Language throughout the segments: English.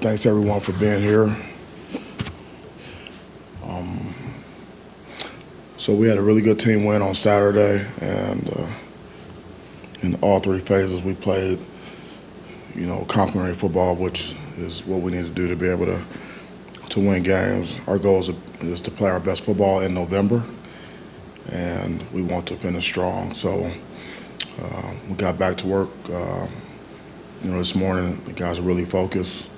Thanks everyone for being here. So we had a really good team win on Saturday, and in all three phases we played, complementary football, which is what we need to do to be able to win games. Our goal is to play our best football in November, and we want to finish strong. So we got back to work. This morning the guys are really focused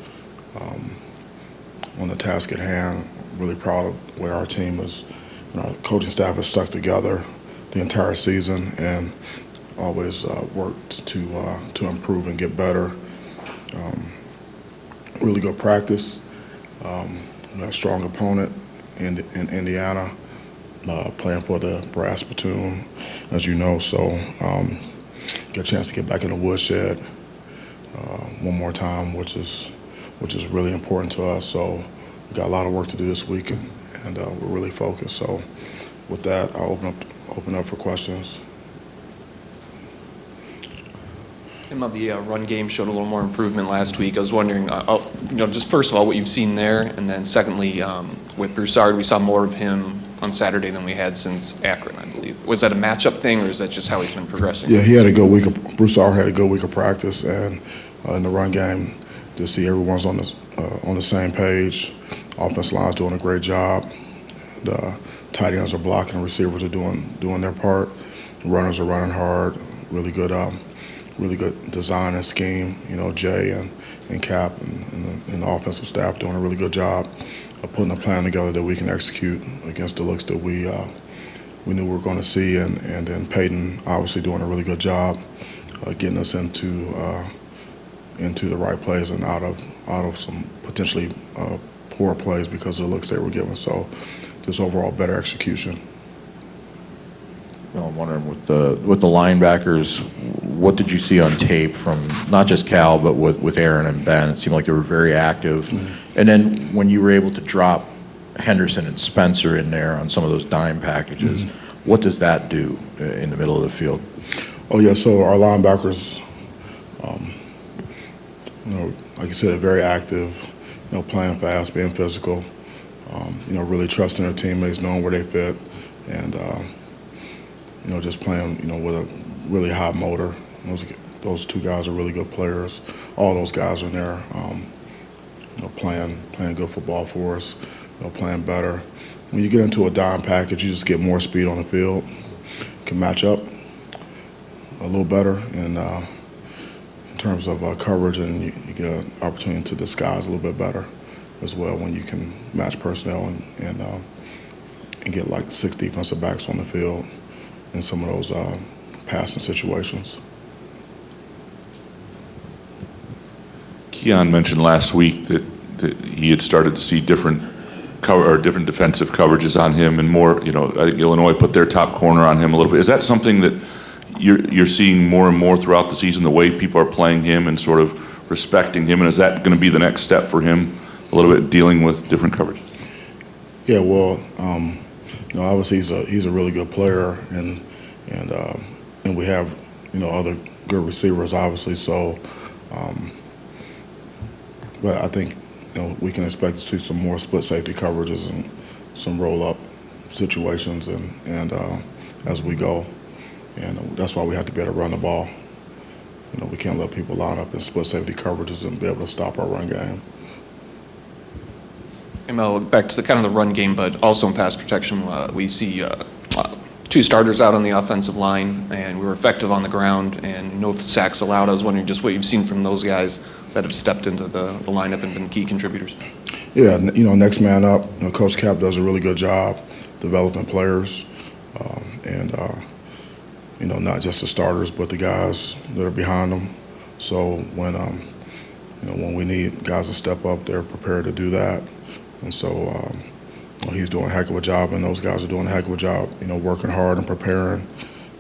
on the task at hand. Really proud of where our team is. Our coaching staff has stuck together the entire season and always worked to improve and get better. Really good practice. We got a strong opponent in Indiana, playing for the brass platoon, as you know. So get a chance to get back in the woodshed one more time, which is really important to us. So we got a lot of work to do this week, and we're really focused. So with that, I'll open up for questions. The run game showed a little more improvement last week. I was wondering, just first of all, what you've seen there, and then secondly, with Broussard, we saw more of him on Saturday than we had since Akron, I believe. Was that a matchup thing, or is that just how he's been progressing? Yeah, Broussard had a good week of practice, and in the run game, to see everyone's on the same page. Offensive line's doing a great job. And, tight ends are blocking, receivers are doing their part. Runners are running hard. Really good design and scheme. Jay and Cap and the offensive staff doing a really good job of putting a plan together that we can execute against the looks that we knew we were going to see. And then Peyton obviously doing a really good job getting us into the right plays and out of some potentially poor plays because of the looks they were given. So just overall better execution. I'm wondering with the linebackers, what did you see on tape from not just Cal but with Aaron and Ben? It seemed like they were very active. Mm-hmm. And then when you were able to drop Henderson and Spencer in there on some of those dime packages, mm-hmm. What does that do in the middle of the field? Oh yeah, so our linebackers, like you said, are very active. Playing fast, being physical. Really trusting their teammates, knowing where they fit, and just playing, with a really high motor. Those two guys are really good players. All those guys are in there, playing good football for us, playing better. When you get into a dime package, you just get more speed on the field, can match up a little better in terms of coverage, and you get an opportunity to disguise a little bit better as well when you can match personnel and get like 6 defensive backs on the field in some of those passing situations. Keon mentioned last week that he had started to see different defensive coverages on him, and more. I think Illinois put their top corner on him a little bit. Is that something that you're seeing more and more throughout the season? The way people are playing him and sort of respecting him, and is that going to be the next step for him? A little bit dealing with different coverage. Yeah, well, obviously he's a really good player, and we have other good receivers, obviously. So, but I think we can expect to see some more split safety coverages and some roll up situations, and as we go, and that's why we have to be able to run the ball. We can't let people line up in split safety coverages and be able to stop our run game. Mel, back to the run game, but also in pass protection, we see two starters out on the offensive line, and we were effective on the ground, and the sacks allowed. I was wondering just what you've seen from those guys that have stepped into the lineup and been key contributors. Yeah, next man up. Coach Cap does a really good job developing players, and not just the starters, but the guys that are behind them. So when we need guys to step up, they're prepared to do that. And so he's doing a heck of a job, and those guys are doing a heck of a job, working hard and preparing.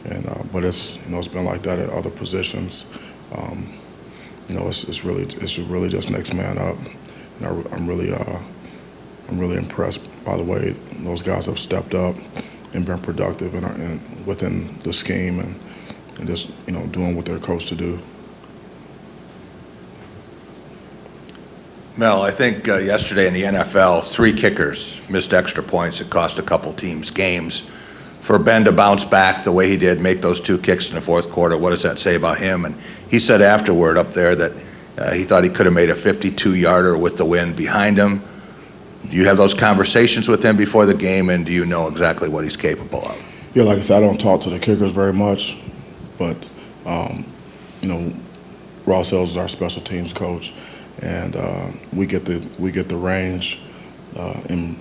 And but it's been like that at other positions. It's really just next man up. And I'm really impressed by the way those guys have stepped up and been productive and within the scheme and just doing what they're coached to do. Mel, I think yesterday in the NFL, 3 kickers missed extra points that cost a couple teams games. For Ben to bounce back the way he did, make those 2 kicks in the fourth quarter, what does that say about him? And he said afterward up there that he thought he could have made a 52-yarder with the wind behind him. Do you have those conversations with him before the game, and do you know exactly what he's capable of? Yeah, like I said, I don't talk to the kickers very much, but Ross Ells is our special teams coach, and we get the range coming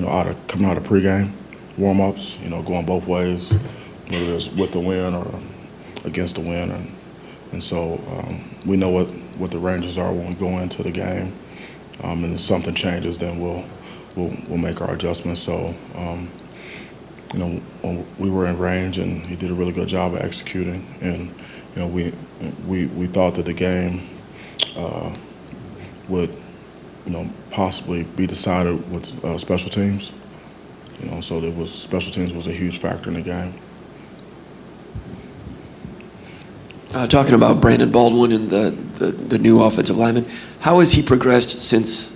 out of pregame warm-ups, going both ways, whether it's with the wind or against the wind, and so we know what the ranges are when we go into the game, and if something changes, then we'll make our adjustments. So when we were in range, and he did a really good job of executing, and we thought that the game would possibly be decided with special teams. So special teams was a huge factor in the game. Talking about Brandon Baldwin and the new offensive lineman, how has he progressed since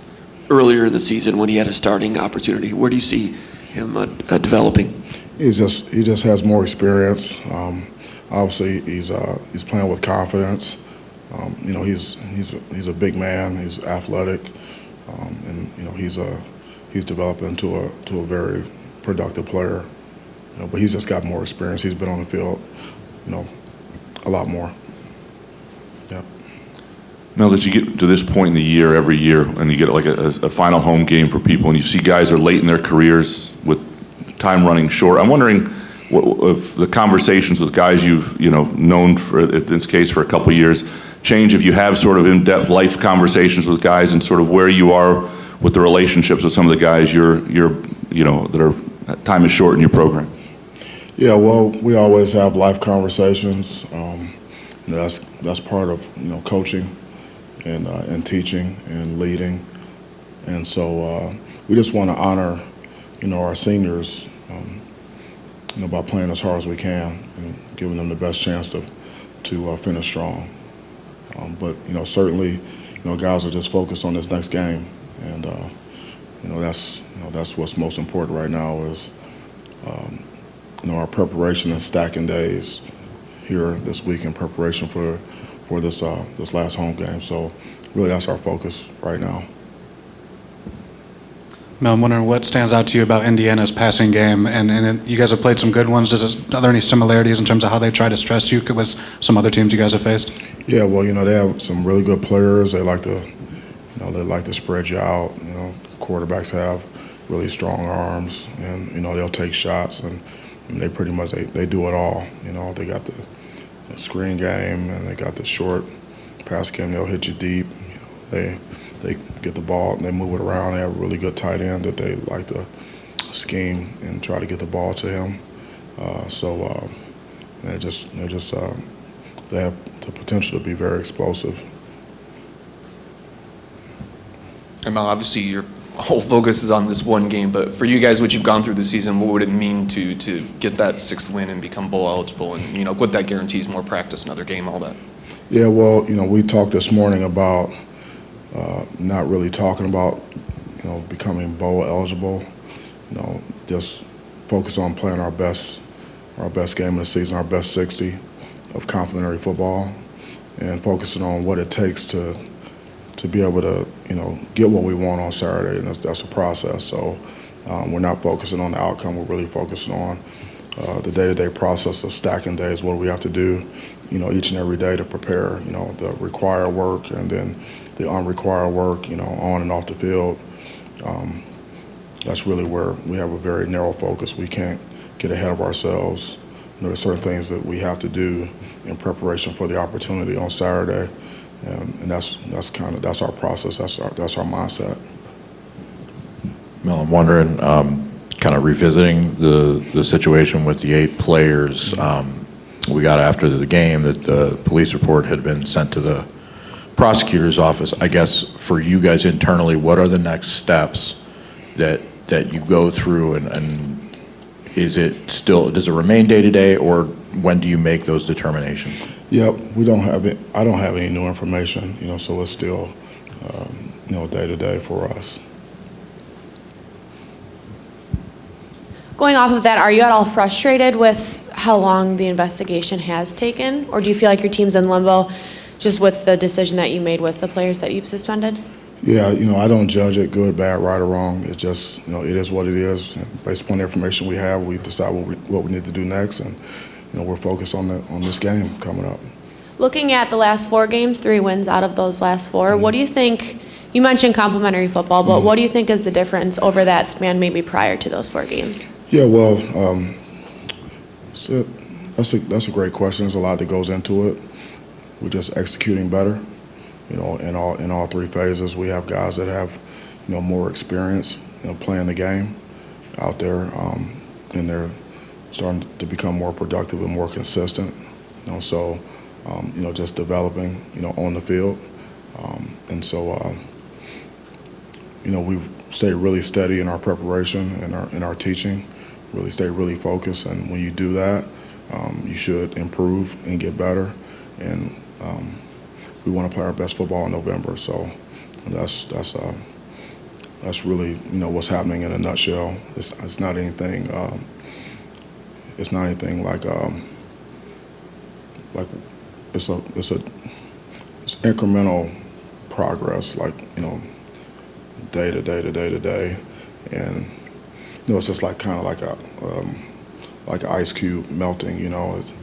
earlier in the season when he had a starting opportunity? Where do you see him developing? He just has more experience. Obviously, he's playing with confidence. He's a big man. He's athletic, and he's developed into a very productive player. But he's just got more experience. He's been on the field, a lot more. Yeah. Mel, as you get to this point in the year, every year, and you get like a final home game for people, and you see guys are late in their careers with time running short, I'm wondering if the conversations with guys you've known for, in this case, for a couple of years, change if you have sort of in-depth life conversations with guys, and sort of where you are with the relationships with some of the guys that are time is short in your program. Yeah, well, we always have life conversations. That's part of coaching and teaching and leading, and so we just want to honor our seniors by playing as hard as we can and giving them the best chance to finish strong. But certainly guys are just focused on this next game, and that's what's most important right now is our preparation and stacking days here this week in preparation for this last home game. So really that's our focus right now. Mel, I'm wondering what stands out to you about Indiana's passing game, and you guys have played some good ones. Are there any similarities in terms of how they try to stress you with some other teams you guys have faced? Yeah, well, they have some really good players. They like to spread you out. Quarterbacks have really strong arms, and they'll take shots, and they pretty much they do it all. They got the screen game, and they got the short pass game. They'll hit you deep. They get the ball and they move it around. They have a really good tight end that they like to scheme and try to get the ball to him. They have the potential to be very explosive. And Mel, obviously your whole focus is on this one game, but for you guys, what you've gone through this season, what would it mean to get that 6th win and become bowl eligible, and what that guarantees more practice, another game, all that? Yeah, well, we talked this morning about not really talking about becoming bowl eligible. Just focus on playing our best game of the season, our best 60 of complimentary football, and focusing on what it takes to be able to get what we want on Saturday, and that's a process. So we're not focusing on the outcome. We're really focusing on the day-to-day process of stacking days. What do we have to do each and every day to prepare the required work and then the unrequired work on and off the field. That's really where we have a very narrow focus. We can't get ahead of ourselves. There are certain things that we have to do in preparation for the opportunity on Saturday, and that's our process. That's our mindset. Mel, I'm wondering, kind of revisiting the situation with the 8 players. We got after the game that the police report had been sent to the prosecutor's office. I guess for you guys internally, what are the next steps that you go through, and does it remain day-to-day, or when do you make those determinations? Yep, I don't have any new information, so it's still day to day for us. Going off of that, are you at all frustrated with how long the investigation has taken? Or do you feel like your team's in limbo just with the decision that you made with the players that you've suspended? Yeah, I don't judge it good, bad, right, or wrong. It's just, it is what it is. And based upon the information we have, we decide what we need to do next, and we're focused on this game coming up. Looking at the last 4 games, 3 wins out of those last 4, what do you think? You mentioned complimentary football, but what do you think is the difference over that span, maybe prior to those 4 games? Yeah, well, so that's a great question. There's a lot that goes into it. We're just executing better, in all 3 phases. We have guys that have, more experience, playing the game out there, and they're starting to become more productive and more consistent. So, just developing, on the field, and so, we've stayed really steady in our preparation and in our teaching. Really stay really focused, and when you do that, you should improve and get better. And we want to play our best football in November. So that's really what's happening in a nutshell. It's not anything. It's not anything like it's incremental progress. Day to day to day to day, and it's just like kind of like an ice cube melting. It's,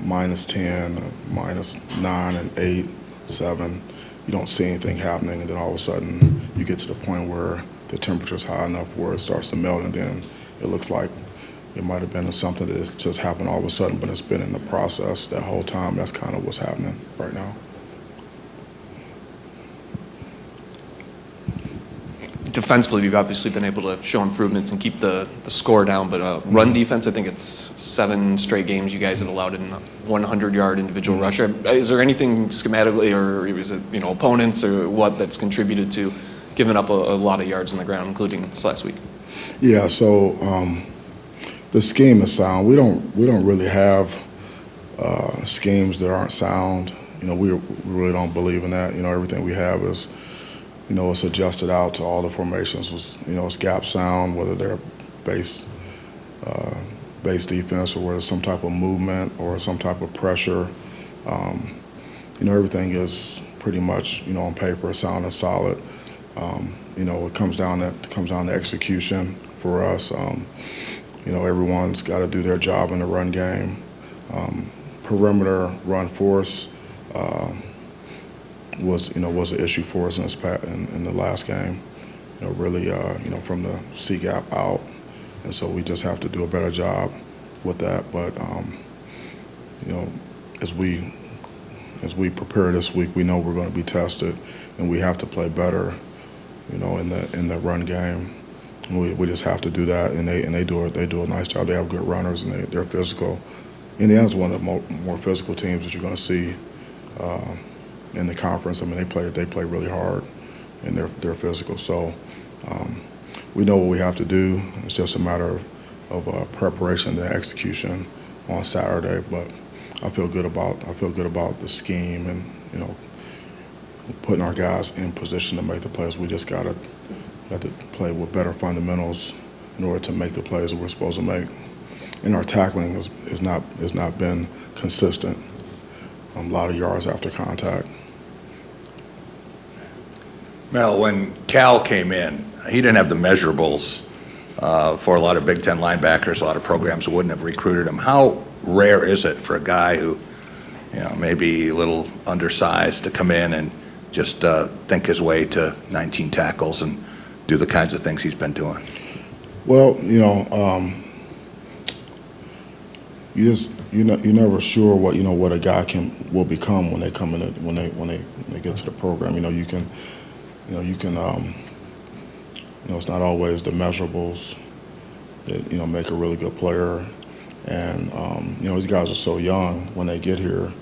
minus 10, minus 9 and 8, 7. You don't see anything happening, and then all of a sudden you get to the point where the temperature's high enough where it starts to melt, and then it looks like it might have been something that just happened all of a sudden, but it's been in the process that whole time. That's kind of what's happening right now. Defensively, you've obviously been able to show improvements and keep the score down, but run defense, I think it's 7 straight games you guys have allowed in 100-yard individual rusher. Is there anything schematically, or is it opponents or what that's contributed to giving up a lot of yards on the ground, including this last week? Yeah, so the scheme is sound. We don't really have schemes that aren't sound. We really don't believe in that. Everything we have is it's adjusted out to all the formations. It's gap sound, whether they're base defense or whether it's some type of movement or some type of pressure. Everything is pretty much on paper sound and solid. It comes down to execution for us. Everyone's got to do their job in the run game. Perimeter run force. Was an issue for us in the last game, really from the C gap out, and so we just have to do a better job with that. But as we prepare this week, we know we're going to be tested, and we have to play better, in the run game. And we just have to do that, and they do a nice job. They have good runners, and they're physical. Indiana's one of the more physical teams that you're going to see. In the conference, they play really hard, and they're physical. So we know what we have to do. It's just a matter of preparation and execution on Saturday. But I feel good about the scheme and putting our guys in position to make the plays. We just got to play with better fundamentals in order to make the plays that we're supposed to make. And our tackling has not been consistent. A lot of yards after contact. Mel, when Cal came in, he didn't have the measurables for a lot of Big Ten linebackers. A lot of programs wouldn't have recruited him. How rare is it for a guy who, maybe a little undersized to come in and just think his way to 19 tackles and do the kinds of things he's been doing? Well, you're never sure what a guy will become when they come in when they get to the program. You can it's not always the measurables that make a really good player, and these guys are so young when they get here.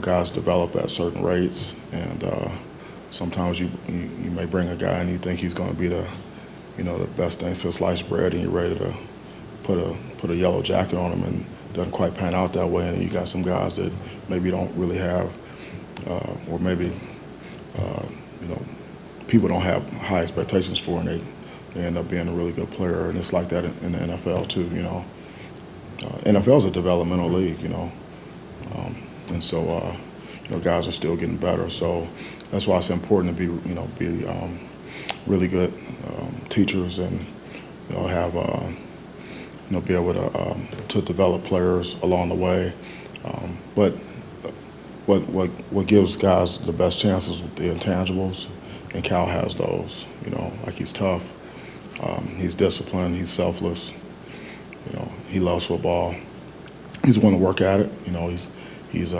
Guys develop at certain rates, and sometimes you may bring a guy and you think he's going to be the best thing since sliced bread, and you're ready to put a yellow jacket on him, and it doesn't quite pan out that way. And you got some guys that maybe don't really have or maybe people don't have high expectations for, and they end up being a really good player. And it's like that in the NFL too. NFL is a developmental league, and so guys are still getting better. So that's why it's important to be really good teachers and have be able to develop players along the way. But what gives guys the best chances with the intangibles, and Cal has those. Like he's tough, he's disciplined, he's selfless. He loves football. He's willing to work at it. He has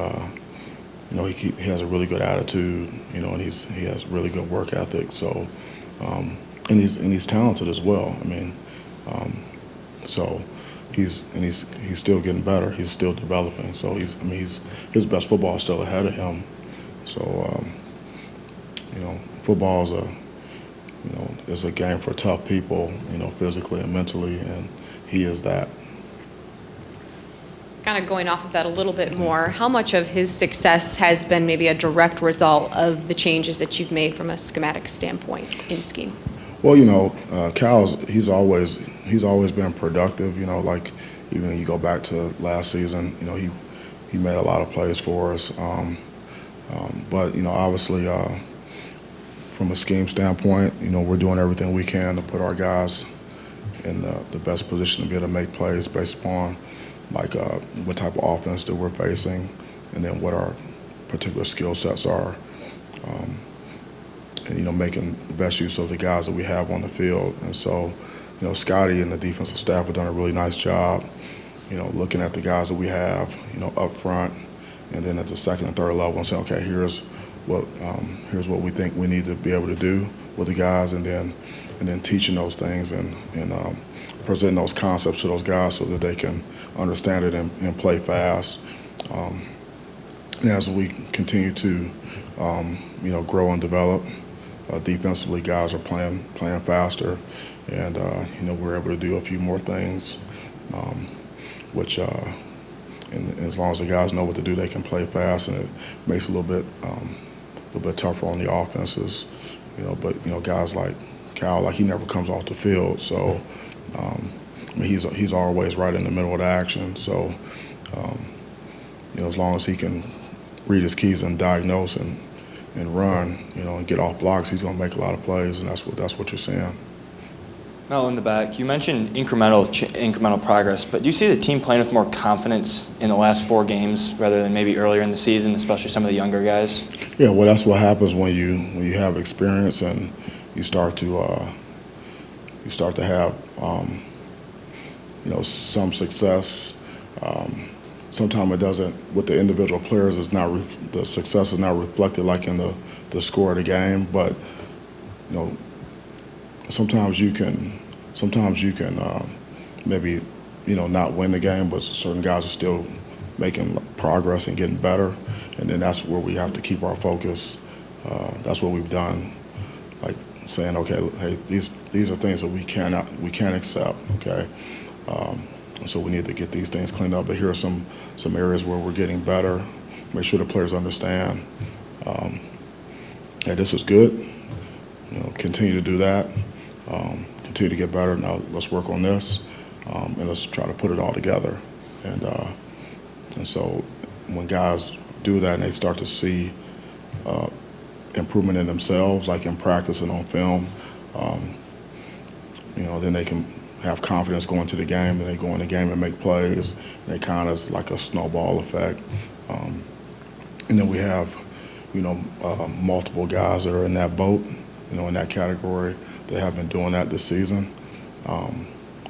a really good attitude. And he has really good work ethic. So, and he's talented as well. So he's still getting better. He's still developing. So his best football is still ahead of him. So football is a game for tough people. Physically and mentally, and he is that. Kind of going off of that a little bit more, how much of his success has been maybe a direct result of the changes that you've made from a schematic standpoint in scheme? Well, Cal's he's always been productive. Like even when you go back to last season, he made a lot of plays for us. But obviously from a scheme standpoint, we're doing everything we can to put our guys in the best position to be able to make plays based upon what type of offense that we're facing, and then what our particular skill sets are, and making the best use of the guys that we have on the field. And so, Scotty and the defensive staff have done a really nice job, looking at the guys that we have, up front, and then at the second and third level, and saying, okay, here's what we think we need to be able to do with the guys, and then teaching those things and presenting those concepts to those guys so that they can understand it and play fast. And as we continue to, grow and develop, defensively, guys are playing faster, and we're able to do a few more things, which, and as long as the guys know what to do, they can play fast, and it makes it a little bit tougher on the offenses. But guys like Cal, he never comes off the field, so. He's always right in the middle of the action. So, as long as he can read his keys and diagnose and run, and get off blocks, he's going to make a lot of plays, and that's what you're seeing. Mel, in the back, you mentioned incremental progress, but do you see the team playing with more confidence in the last 4 games rather than maybe earlier in the season, especially some of the younger guys? Yeah, well, that's what happens when you have experience and you start to have some success. Sometimes it doesn't, with the individual players, the success is not reflected like in the score of the game. But sometimes you can maybe not win the game, but certain guys are still making progress and getting better, and then that's where we have to keep our focus. That's what we've done, like saying, okay, hey, these are things that we can't accept. Okay. So we need to get these things cleaned up. But here are some areas where we're getting better. Make sure the players understand. Hey, this is good. Continue to do that. Continue to get better. Now let's work on this, and let's try to put it all together. And so when guys do that and they start to see improvement in themselves, like in practice and on film, then they can have confidence going to the game, and they go in the game and make plays, and they kind of like a snowball effect. And then we have, multiple guys that are in that boat, in that category that have been doing that this season.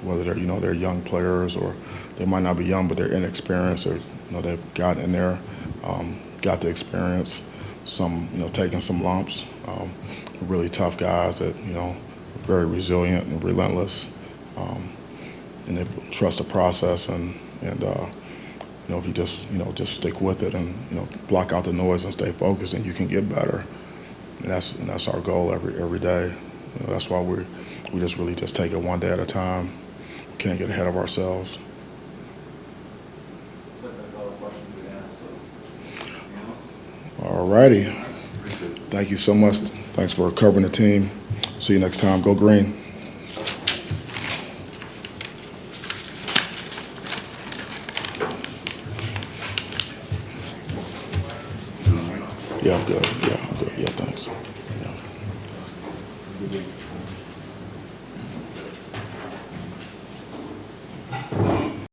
Whether they're young players, or they might not be young, but they're inexperienced, or they've got in there, got the experience. Some taking some lumps. Really tough guys that very resilient and relentless. And they trust the process, and if you just stick with it and block out the noise and stay focused, and you can get better. And that's our goal every day. That's why we just really just take it one day at a time. We can't get ahead of ourselves. All righty. Thank you so much. Thanks for covering the team. See you next time. Go green. Yeah, I'm good. Yeah, I'm good. Yeah, thanks. Yeah.